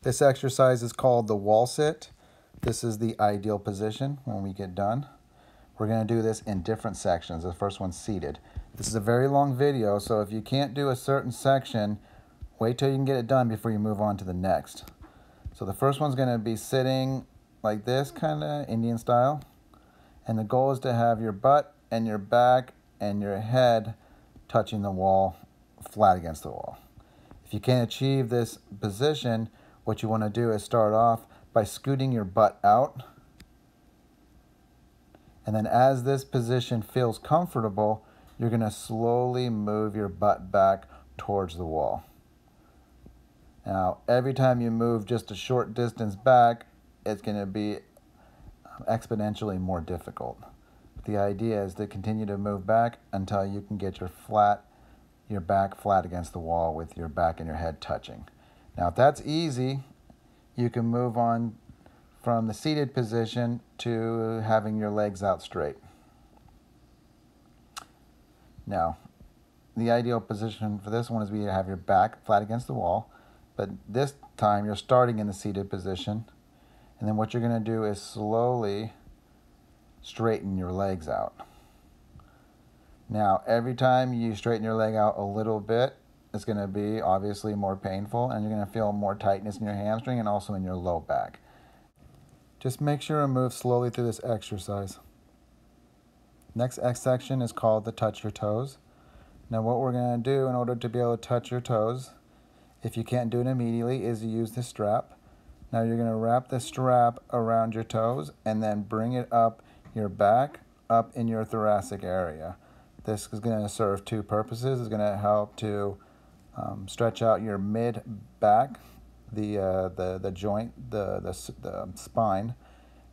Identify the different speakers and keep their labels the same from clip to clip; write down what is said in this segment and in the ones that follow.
Speaker 1: This exercise is called the wall sit. This is the ideal position when we get done. We're going to do this in different sections. The first one's seated. This is a very long video, so if you can't do a certain section, wait till you can get it done before you move on to the next. So the first one's going to be sitting like this, kind of Indian style. And the goal is to have your butt and your back and your head touching the wall, flat against the wall. If you can't achieve this position, what you want to do is start off by scooting your butt out. And then as this position feels comfortable, you're going to slowly move your butt back towards the wall. Now, every time you move just a short distance back, it's going to be exponentially more difficult. The idea is to continue to move back until you can get your back flat against the wall with your back and your head touching. Now, if that's easy, you can move on from the seated position to having your legs out straight. Now, the ideal position for this one is to have your back flat against the wall, but this time you're starting in the seated position, and then what you're going to do is slowly straighten your legs out. Now, every time you straighten your leg out a little bit, it's going to be obviously more painful, and you're going to feel more tightness in your hamstring and also in your low back. Just make sure to move slowly through this exercise. Next section is called the touch your toes. Now, what we're going to do in order to be able to touch your toes, if you can't do it immediately, is to use the strap. Now, you're going to wrap the strap around your toes and then bring it up your back, up in your thoracic area. This is going to serve two purposes. It's going to help to stretch out your mid back, the joint, the spine,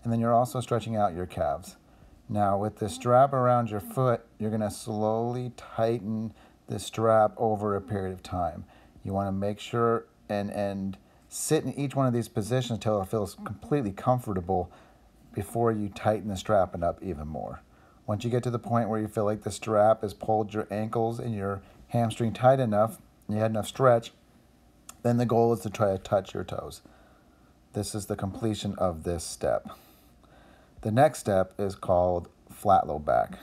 Speaker 1: and then you're also stretching out your calves. Now, with the strap around your foot, you're going to slowly tighten the strap over a period of time. You want to make sure and sit in each one of these positions until it feels completely comfortable before you tighten the strap up even more. Once you get to the point where you feel like the strap has pulled your ankles and your hamstring tight enough, and you had enough stretch, then the goal is to try to touch your toes. This is the completion of this step. The next step is called flat low back.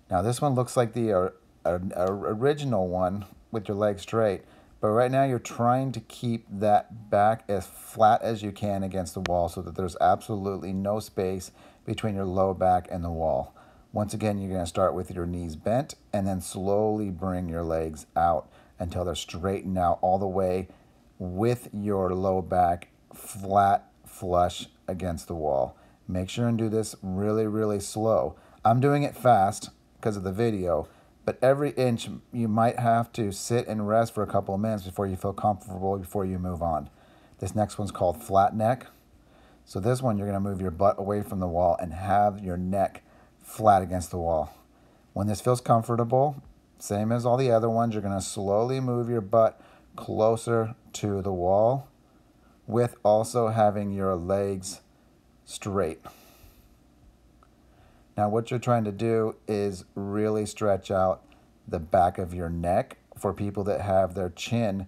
Speaker 1: Now, this one looks like the original one with your legs straight, but right now you're trying to keep that back as flat as you can against the wall so that there's absolutely no space between your low back and the wall. Once again, you're going to start with your knees bent and then slowly bring your legs out until they're straightened out all the way with your low back flat, flush against the wall. Make sure and do this really, really slow. I'm doing it fast because of the video, but every inch you might have to sit and rest for a couple of minutes before you feel comfortable, before you move on. This next one's called flat neck. So this one, you're going to move your butt away from the wall and have your neck flat against the wall. When this feels comfortable, same as all the other ones, you're going to slowly move your butt closer to the wall with also having your legs straight. Now, what you're trying to do is really stretch out the back of your neck for people that have their chin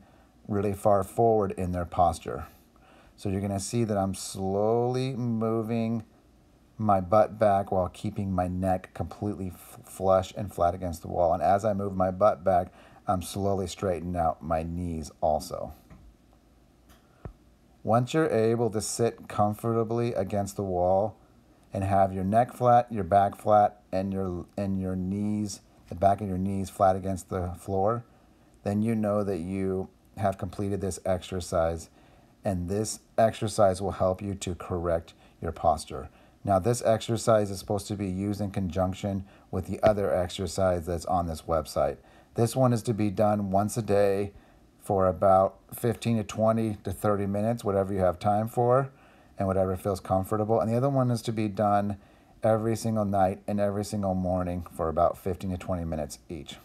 Speaker 1: really far forward in their posture. So you're going to see that I'm slowly moving my butt back while keeping my neck completely flush and flat against the wall. And as I move my butt back, I'm slowly straightening out my knees also. Once you're able to sit comfortably against the wall and have your neck flat, your back flat, and your knees, the back of your knees flat against the floor, then you know that you have completed this exercise, and this exercise will help you to correct your posture. Now, this exercise is supposed to be used in conjunction with the other exercise that's on this website. This one is to be done once a day for about 15 to 20 to 30 minutes, whatever you have time for and whatever feels comfortable. And the other one is to be done every single night and every single morning for about 15 to 20 minutes each.